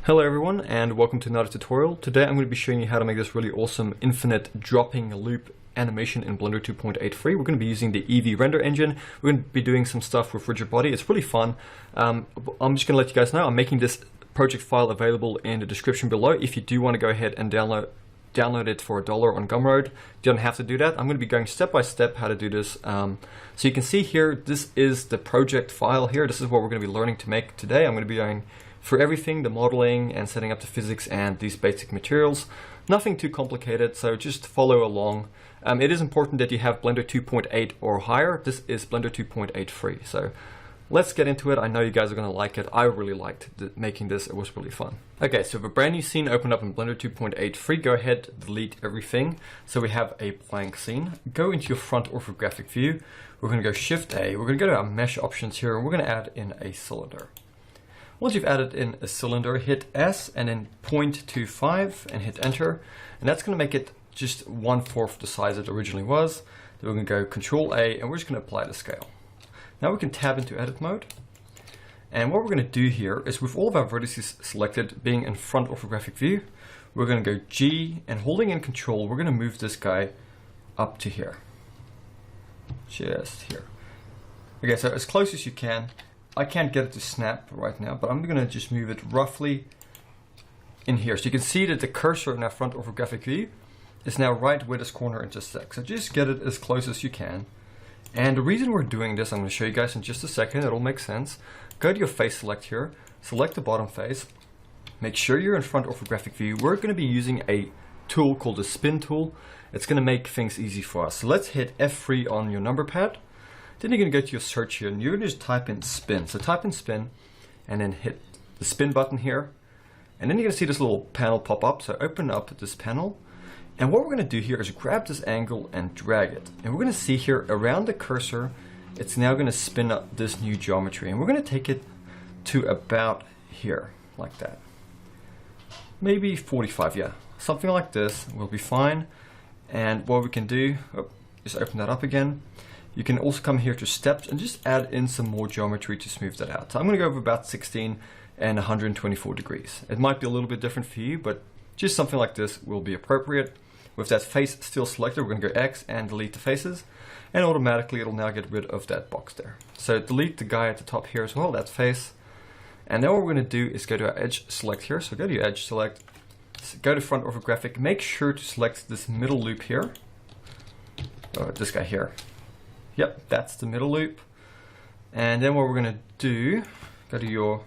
Hello everyone and welcome to another tutorial. Today I'm going to be showing you how to make this really awesome infinite dropping loop animation in Blender 2.83. We're going to be using the Eevee render engine. We're going to be doing some stuff with rigid body. It's really fun. I'm just going to let you guys know I'm making this project file available in the description below. If you do want to go ahead and download it for $1 on Gumroad, you don't have to do that. I'm going to be going step by step how to do this. So you can see here, this is the project file here. This is what we're going to be learning to make today. I'm going to be going for everything, the modeling and setting up the physics and these basic materials. Nothing too complicated, so just follow along. It is important that you have Blender 2.8 or higher. This is Blender 2.83, so let's get into it. I know you guys are going to like it. I really liked making this. It was really fun. Okay, so if a brand new scene opened up in Blender 2.83, go ahead, delete everything. So we have a blank scene. Go into your front orthographic view. We're going to go Shift A. We're going to go to our mesh options here, and we're going to add in a cylinder. Once you've added in a cylinder, hit S and then 0.25 and hit enter. And that's going to make it just 1/4 the size it originally was. Then we're going to go Control A and we're just going to apply the scale. Now we can tab into edit mode. And what we're going to do here is with all of our vertices selected being in front orthographic view, we're going to go G and holding in Control, we're going to move this guy up to here. Just here. Okay, so as close as you can. I can't get it to snap right now, but I'm going to just move it roughly in here. So you can see that the cursor in our front orthographic view is now right where this corner intersects. So just get it as close as you can. And the reason we're doing this, I'm going to show you guys in just a second. It'll make sense. Go to your face select here, select the bottom face, make sure you're in front orthographic view. We're going to be using a tool called the spin tool. It's going to make things easy for us. So let's hit F3 on your number pad. Then you're going to go to your search here and you're going to just type in spin. So type in spin and then hit the spin button here. And then you're going to see this little panel pop up. So open up this panel. And what we're going to do here is grab this angle and drag it. And we're going to see here around the cursor, it's now going to spin up this new geometry. And we're going to take it to about here, like that. Maybe 45, yeah. Something like this will be fine. And what we can do, just open that up again. You can also come here to steps and just add in some more geometry to smooth that out. So I'm going to go over about 16 and 124 degrees. It might be a little bit different for you, but just something like this will be appropriate. With that face still selected, we're going to go X and delete the faces, and automatically it'll now get rid of that box there. So delete the guy at the top here as well, that face. And then what we're going to do is go to our edge select here. So go to your edge select, go to front orthographic, make sure to select this middle loop here, or this guy here. Yep, that's the middle loop. And then what we're going to do, go to your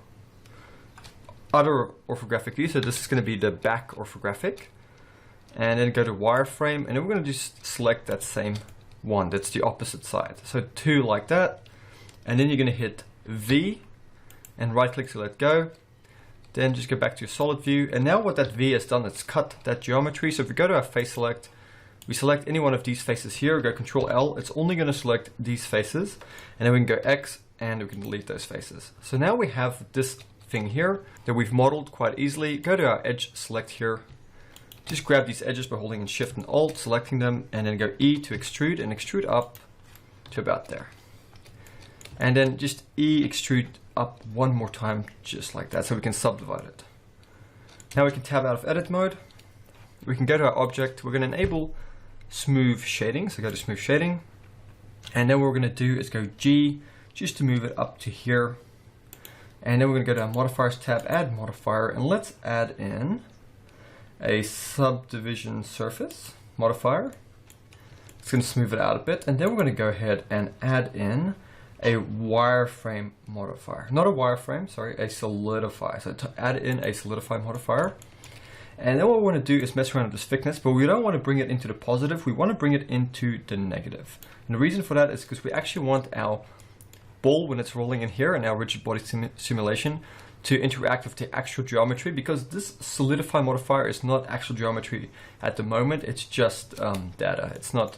other orthographic view. So this is going to be the back orthographic. And then go to wireframe. And then we're going to just select that same one. That's the opposite side. So 2 like that. And then you're going to hit V and right click to let go. Then just go back to your solid view. And now what that V has done, it's cut that geometry. So if we go to our face select, we select any one of these faces here, go Control L, it's only going to select these faces, and then we can go X and we can delete those faces. So now we have this thing here that we've modeled quite easily. Go to our edge select here, just grab these edges by holding in Shift and Alt, selecting them, and then go E to extrude and extrude up to about there. And then just E extrude up one more time, just like that, so we can subdivide it. Now we can tab out of edit mode. We can go to our object, we're going to enable smooth shading, so go to smooth shading, and then what we're going to do is go G just to move it up to here, and then we're going to go to our modifiers tab, add modifier, and let's add in a subdivision surface modifier. It's going to smooth it out a bit, and then we're going to go ahead and add in a wireframe modifier, not a wireframe, sorry, a solidify. So to add in a solidify modifier. And then what we want to do is mess around with this thickness, but we don't want to bring it into the positive. We want to bring it into the negative. And the reason for that is because we actually want our ball, when it's rolling in here in our rigid body simulation, to interact with the actual geometry, because this solidify modifier is not actual geometry at the moment. It's just data. It's not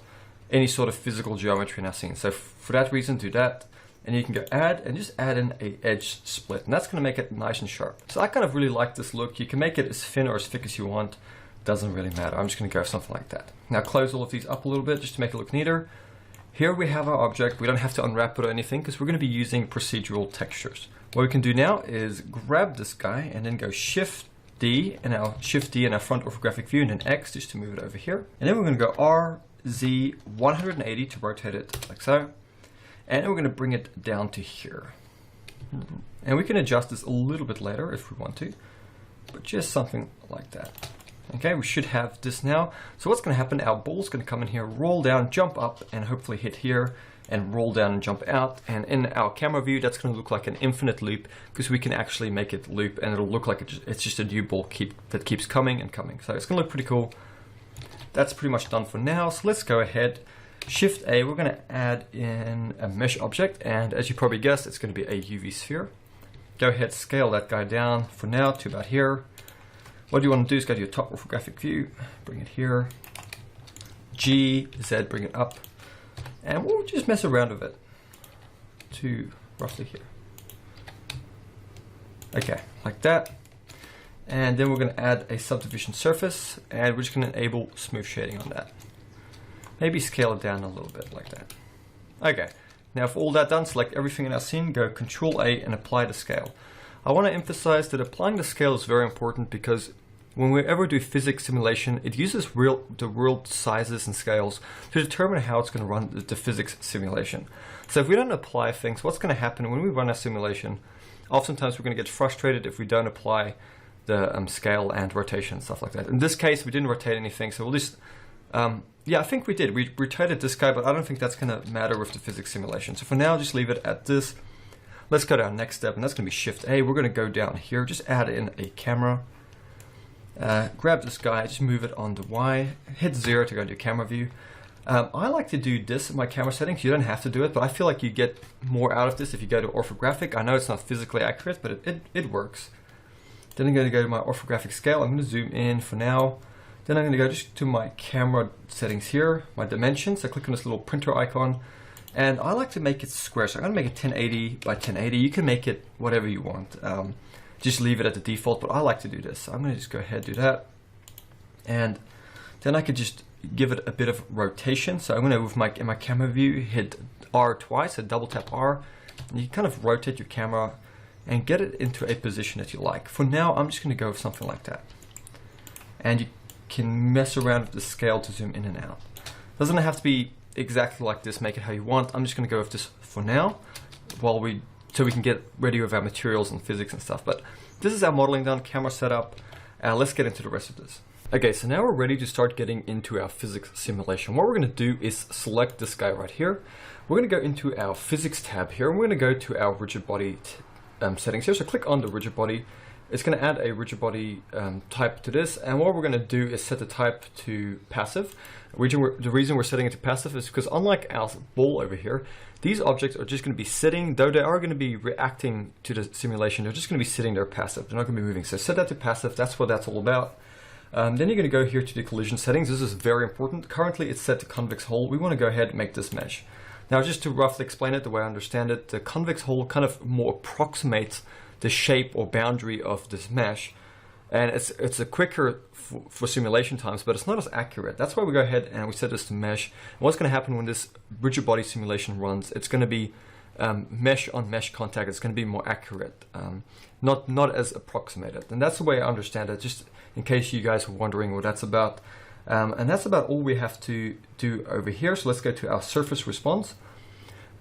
any sort of physical geometry in our scene. So for that reason, do that. And you can go add and just add in a edge split, and that's going to make it nice and sharp. So I kind of really like this look. You can make it as thin or as thick as you want. Doesn't really matter. I'm just going to go with something like that. Now close all of these up a little bit just to make it look neater. Here we have our object. We don't have to unwrap it or anything because we're going to be using procedural textures. What we can do now is grab this guy and then go Shift D and our Shift D in our front orthographic view, and then X just to move it over here. And then we're going to go R, Z 180 to rotate it like so. And we're going to bring it down to here. And we can adjust this a little bit later if we want to, but just something like that. Okay, we should have this now. So what's going to happen, our ball's going to come in here, roll down, jump up, and hopefully hit here, and roll down and jump out. And in our camera view, that's going to look like an infinite loop, because we can actually make it loop, and it'll look like it's just a new ball that keeps coming and coming. So it's going to look pretty cool. That's pretty much done for now. So let's go ahead, Shift A, we're going to add in a mesh object, and as you probably guessed, it's going to be a UV sphere. Go ahead, scale that guy down for now to about here. What you want to do is go to your top orthographic view, bring it here, G, Z, bring it up, and we'll just mess around with it to roughly here. Okay, like that. And then we're going to add a subdivision surface, and we're just going to enable smooth shading on that. Maybe scale it down a little bit like that. Okay, now for all that done, select everything in our scene, go Control A and apply the scale. I want to emphasize that applying the scale is very important, because when we ever do physics simulation, it uses the real sizes and scales to determine how it's going to run the physics simulation. So if we don't apply things, what's going to happen when we run a simulation, oftentimes we're going to get frustrated if we don't apply the scale and rotation and stuff like that. In this case, we didn't rotate anything, so we'll just, yeah, I think we did. We rotated this guy, but I don't think that's going to matter with the physics simulation. So for now, just leave it at this. Let's go to our next step, and that's going to be Shift A. We're going to go down here, just add in a camera. Grab this guy, just move it on the Y, hit 0 to go into your camera view. I like to do this in my camera settings. You don't have to do it, but I feel like you get more out of this if you go to orthographic. I know it's not physically accurate, but it works. Then I'm going to go to my orthographic scale. I'm going to zoom in for now. Then I'm going to go just to my camera settings here, my dimensions. I click on this little printer icon, and I like to make it square. So I'm going to make it 1080 by 1080. You can make it whatever you want. Just leave it at the default, but I like to do this. So I'm going to just go ahead and do that. And then I could just give it a bit of rotation. So I'm going to, in my camera view, hit R twice, so double tap R. And you kind of rotate your camera and get it into a position that you like. For now, I'm just going to go with something like that. And you can mess around with the scale to zoom in and out. Doesn't have to be exactly like this, make it how you want. I'm just going to go with this for now, so we can get ready with our materials and physics and stuff. But this is our modeling done, camera setup. Let's get into the rest of this. Okay, so now we're ready to start getting into our physics simulation. What we're going to do is select this guy right here. We're going to go into our physics tab here, and we're going to go to our rigid body settings here. So click on the rigid body. It's going to add a rigid body type to this, and what we're going to do is set the type to passive. The reason we're setting it to passive is because, unlike our ball over here, these objects are just going to be sitting, though they are going to be reacting to the simulation. They're just going to be sitting there passive. They're not going to be moving. So set that to passive. That's what that's all about. Then you're going to go here to the collision settings. This is very important. Currently, it's set to convex hull. We want to go ahead and make this mesh. Now, just to roughly explain it the way I understand it, the convex hull kind of more approximates the shape or boundary of this mesh, and it's a quicker for simulation times, but it's not as accurate. That's why we go ahead and we set this to mesh. And what's going to happen when this rigid body simulation runs, it's going to be mesh on mesh contact. It's going to be more accurate, not as approximated. And that's the way I understand it, just in case you guys were wondering what that's about. And that's about all we have to do over here. So let's go to our surface response.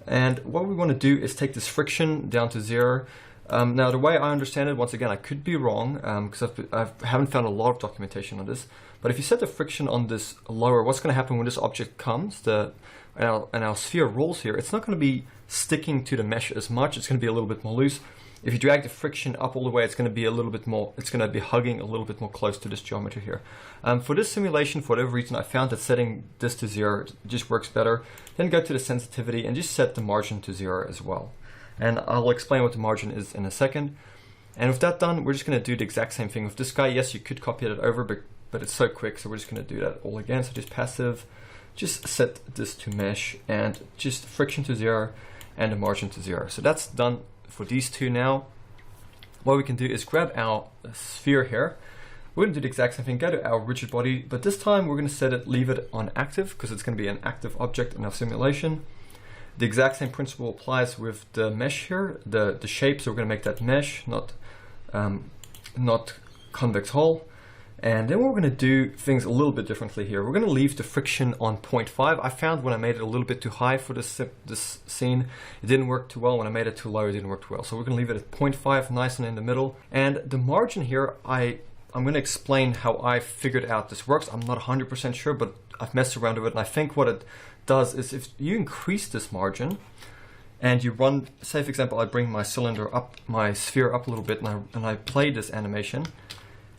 And what we want to do is take this friction down to 0. Now, the way I understand it, once again, I could be wrong, because I haven't found a lot of documentation on this, but if you set the friction on this lower, what's going to happen when this object comes, and our sphere rolls here, it's not going to be sticking to the mesh as much. It's going to be a little bit more loose. If you drag the friction up all the way, it's going to be a little bit more, it's going to be hugging a little bit more close to this geometry here. For this simulation, for whatever reason, I found that setting this to 0 just works better. Then go to the sensitivity and just set the margin to 0 as well. And I'll explain what the margin is in a second. And with that done, we're just going to do the exact same thing with this guy. Yes, you could copy it over, but it's so quick, so we're just going to do that all again. So just passive, just set this to mesh, and just friction to 0 and the margin to 0. So that's done for these two now. What we can do is grab our sphere here. We're going to do the exact same thing, go to our rigid body, but this time we're going to leave it on active, because it's going to be an active object in our simulation. The exact same principle applies with the mesh here, the shape. So we're going to make that mesh, not convex hull. And then we're going to do things a little bit differently here. We're going to leave the friction on 0.5. I found when I made it a little bit too high for this scene, it didn't work too well. When I made it too low, it didn't work too well. So we're going to leave it at 0.5, nice and in the middle. And the margin here, I'm going to explain how I figured out this works. I'm not 100% sure, but I've messed around with it. And I think what it does is if you increase this margin and you run, say for example, I bring my cylinder up, my sphere up a little bit, and I play this animation.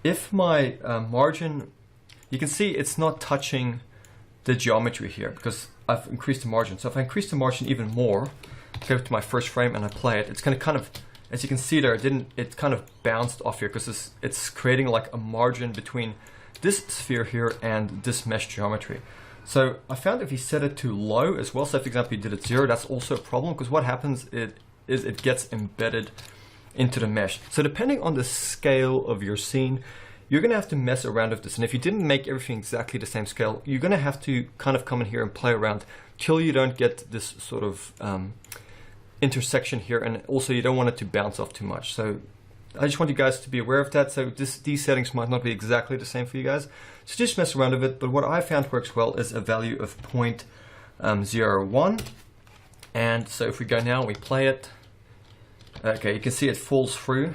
If my margin, you can see it's not touching the geometry here because I've increased the margin. So if I increase the margin even more, go to my first frame and I play it, it's going to kind of, as you can see there, it kind of bounced off here because it's creating like a margin between this sphere here and this mesh geometry. So I found if you set it to low as well, so for example you did it 0, that's also a problem because what happens is it gets embedded into the mesh. So depending on the scale of your scene, you're going to have to mess around with this. And if you didn't make everything exactly the same scale, you're going to have to kind of come in here and play around till you don't get this sort of intersection here. And also you don't want it to bounce off too much. So I just want you guys to be aware of that. So these settings might not be exactly the same for you guys. So just mess around with it. But what I found works well is a value of 0.01. And so if we go now and we play it, okay, you can see it falls through,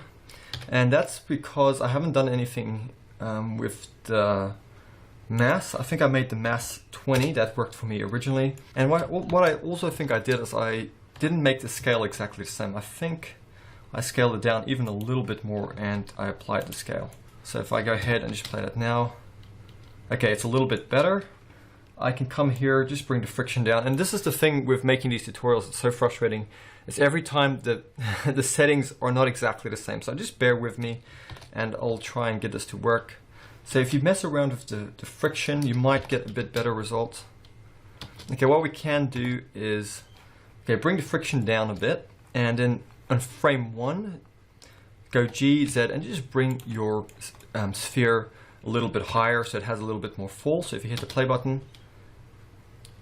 and that's because I haven't done anything with the mass. I think I made the mass 20, that worked for me originally. And what I also think I did is I didn't make the scale exactly the same. I think I scaled it down even a little bit more and I applied the scale. So if I go ahead and just play that now, okay, it's a little bit better. I can come here, just bring the friction down. And this is the thing with making these tutorials, it's so frustrating. It's every time the settings are not exactly the same. So just bear with me and I'll try and get this to work. So if you mess around with the friction, you might get a bit better results. Okay, what we can do is, okay, bring the friction down a bit, and then on frame 1, go G, Z, and just bring your sphere a little bit higher so it has a little bit more fall. So if you hit the play button,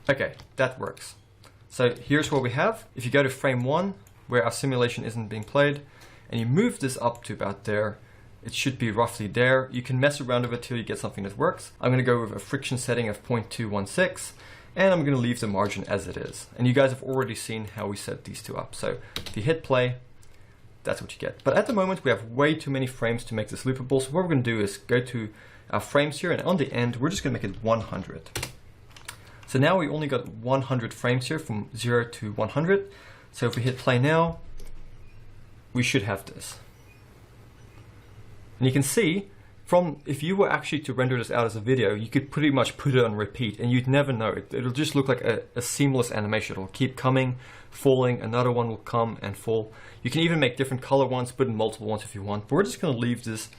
okay, that works. So here's what we have. If you go to frame 1, where our simulation isn't being played, and you move this up to about there, it should be roughly there. You can mess around with it till you get something that works. I'm going to go with a friction setting of 0.216, and I'm going to leave the margin as it is. And you guys have already seen how we set these two up. So if you hit play, that's what you get. But at the moment, we have way too many frames to make this loopable. So what we're going to do is go to our frames here, and on the end, we're just going to make it 100. So now we only got 100 frames here from 0 to 100. So if we hit play now, we should have this. And you can see from, if you were actually to render this out as a video, you could pretty much put it on repeat and you'd never know it. It'll just look like a seamless animation. It'll keep coming, falling, another one will come and fall. You can even make different color ones, put in multiple ones if you want. But we're just going to leave this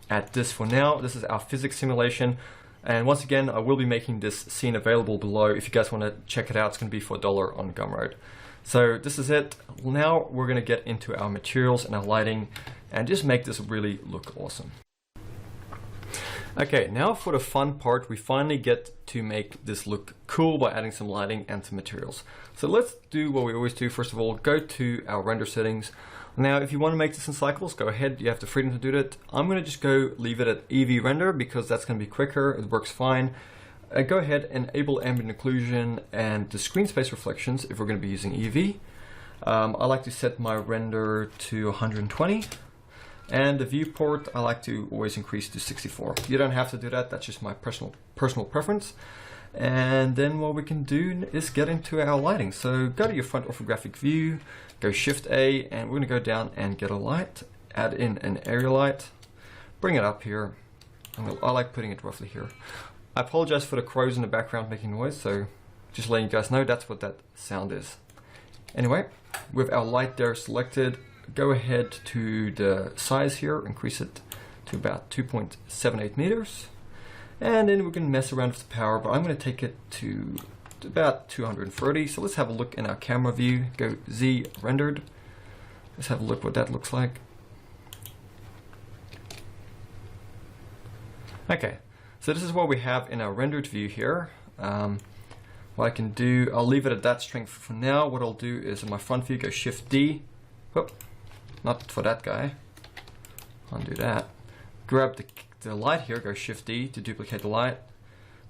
at this for now. This is our physics simulation. And once again, I will be making this scene available below. If you guys want to check it out, it's going to be for $1 on Gumroad. So this is it. Now we're going to get into our materials and our lighting and just make this really look awesome. Okay, now for the fun part, we finally get to make this look cool by adding some lighting and some materials. So let's do what we always do. First of all, go to our render settings. Now, if you want to make this in cycles, go ahead. You have the freedom to do that. I'm going to just go leave it at Eevee render because that's going to be quicker. It works fine. Go ahead and enable ambient occlusion and the screen space reflections if we're going to be using Eevee. I like to set my render to 120. And the viewport, I like to always increase to 64. You don't have to do that. That's just my personal preference. And then what we can do is get into our lighting. So go to your front orthographic view, go Shift A, and we're going to go down and get a light. Add in an area light. Bring it up here. I like putting it roughly here. I apologize for the crows in the background making noise, so just letting you guys know that's what that sound is. Anyway, with our light there selected, go ahead to the size here, increase it to about 2.78 meters. And then we can mess around with the power, but I'm going to take it to about 230. So let's have a look in our camera view. Go Z rendered. Let's have a look what that looks like. Okay, so this is what we have in our rendered view here. What I can do, I'll leave it at that strength for now. What I'll do is in my front view, go Shift D. Whoop, not for that guy. Undo that. grab the light here, go Shift D to duplicate the light,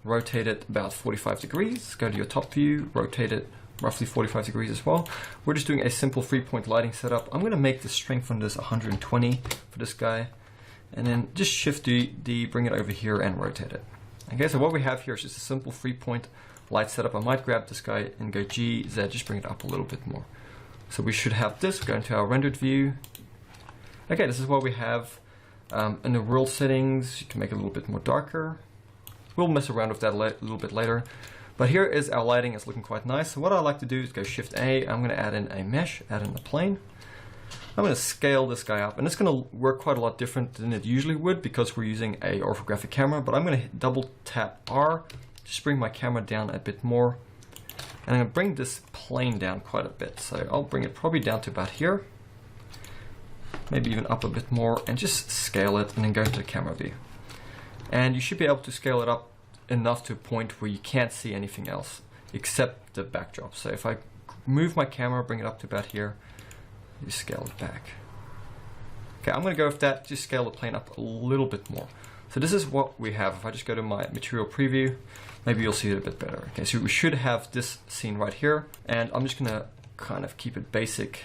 rotate it about 45 degrees, go to your top view, rotate it roughly 45 degrees as well. We're just doing a simple 3-point lighting setup. I'm going to make the strength on this 120 for this guy, and then just Shift D, bring it over here and rotate it. Okay, so what we have here is just a simple 3-point light setup. I might grab this guy and go G, Z, just bring it up a little bit more. So we should have this, go into our rendered view. Okay, this is what we have. In the world settings, you can make it a little bit more darker. We'll mess around with that a little bit later. But here is our lighting, it's looking quite nice. So what I like to do is go Shift A, I'm gonna add in a mesh, add in a plane. I'm gonna scale this guy up, and it's gonna work quite a lot different than it usually would because we're using a orthographic camera, but I'm gonna double tap R, just bring my camera down a bit more. And I'm gonna bring this plane down quite a bit. So I'll bring it probably down to about here, maybe even up a bit more, and just scale it and then go into the camera view. And you should be able to scale it up enough to a point where you can't see anything else except the backdrop. So if I move my camera, bring it up to about here, you scale it back. Okay, I'm gonna go with that, just scale the plane up a little bit more. So this is what we have. If I just go to my material preview, maybe you'll see it a bit better. Okay, so we should have this scene right here, and I'm just gonna kind of keep it basic.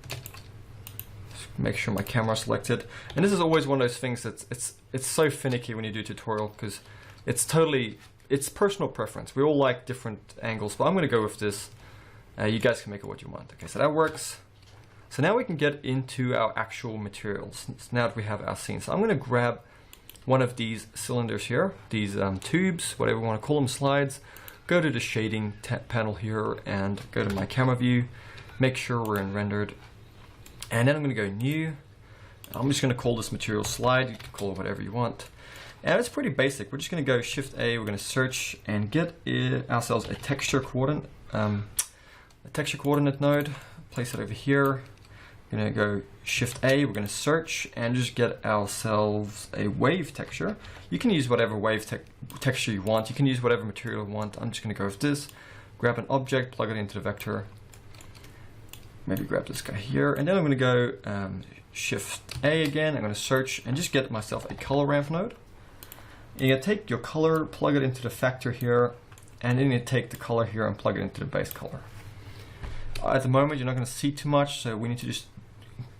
Just make sure my camera is selected. And this is always one of those things that's it's so finicky when you do a tutorial because it's personal preference. We all like different angles, but I'm gonna go with this. You guys can make it what you want. Okay, so that works. So now we can get into our actual materials. Now that we have our scene. So I'm gonna grab one of these cylinders here, these tubes, whatever we wanna call them, slides. Go to the shading panel here and go to my camera view. Make sure we're in rendered. And then I'm gonna go new. I'm just gonna call this material slide. You can call it whatever you want. And it's pretty basic. We're just going to go Shift A, we're going to search and get ourselves a texture coordinate node, place it over here. We're going to go Shift A, we're going to search and just get ourselves a wave texture. You can use whatever wave texture you want. You can use whatever material you want. I'm just going to go with this. Grab an object, plug it into the vector. Maybe grab this guy here. And then I'm going to go Shift A again. I'm going to search and just get myself a color ramp node. You're going to take your color, plug it into the factor here, and then you take the color here and plug it into the base color. At the moment, you're not going to see too much, so we need to just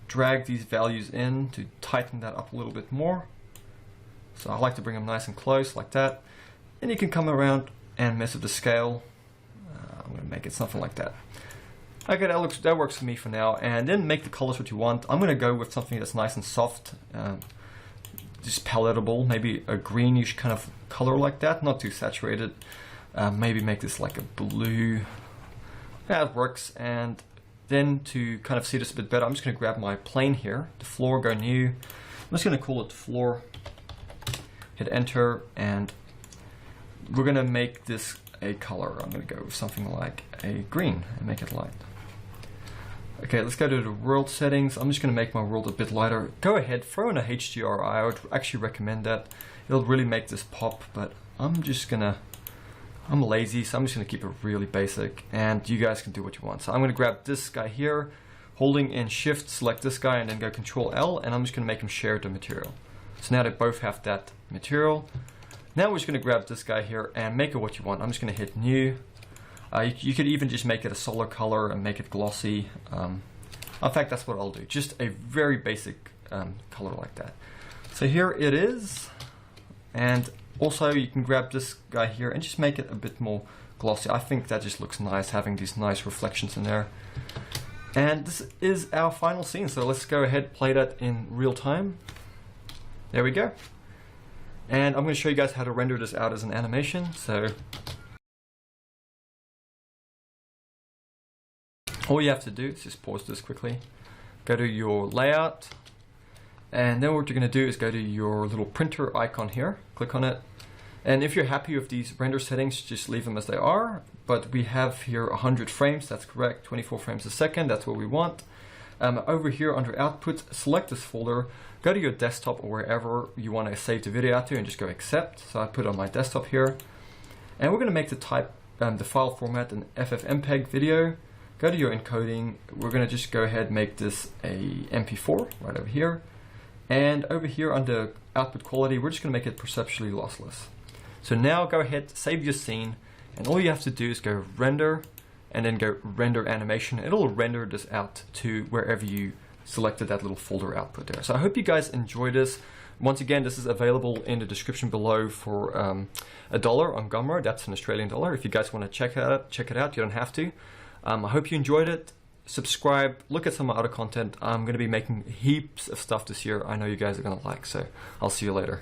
drag these values in to tighten that up a little bit more. So I like to bring them nice and close like that. And you can come around and mess with the scale. I'm going to make it something like that. Okay, that works for me for now. And then make the colors what you want. I'm going to go with something that's nice and soft. Just palatable, maybe a greenish kind of color like that, not too saturated. Maybe make this like a blue. Yeah, it works. And then to kind of see this a bit better, I'm just going to grab my plane here, the floor, go new. I'm just going to call it floor, hit enter, and we're going to make this a color. I'm going to go with something like a green and make it light. Okay, let's go to the world settings. I'm just going to make my world a bit lighter. Go ahead, throw in a HDRI. I would actually recommend that. It'll really make this pop, but I'm lazy, so I'm just going to keep it really basic, and you guys can do what you want. So I'm going to grab this guy here, holding in Shift, select this guy, and then go Control L, and I'm just going to make him share the material. So now they both have that material. Now we're just going to grab this guy here and make it what you want. I'm just going to hit new. You could even just make it a solar color and make it glossy. In fact, that's what I'll do. Just a very basic color like that. So here it is. And also you can grab this guy here and just make it a bit more glossy. I think that just looks nice, having these nice reflections in there. And this is our final scene. So let's go ahead, play that in real time. There we go. And I'm going to show you guys how to render this out as an animation. So all you have to do is just pause this quickly, go to your layout, and then what you're going to do is go to your little printer icon here, click on it, and if you're happy with these render settings, just leave them as they are. But we have here 100 frames, that's correct, 24 frames a second, that's what we want. Over here under output, select this folder, go to your desktop or wherever you want to save the video out to, and just go accept. So I put it on my desktop here, and we're going to make the type, the file format an FFmpeg video. Go to your encoding. We're going to just go ahead and make this a MP4 right over here. And over here under output quality, we're just going to make it perceptually lossless. So now go ahead, save your scene, and all you have to do is go render, and then go render animation. It'll render this out to wherever you selected that little folder output there. So I hope you guys enjoyed this. Once again, this is available in the description below for $1 on Gumroad. That's an Australian dollar. If you guys want to check it out, you don't have to. I hope you enjoyed it. Subscribe, look at some other content. I'm going to be making heaps of stuff this year. I know you guys are going to like, so I'll see you later.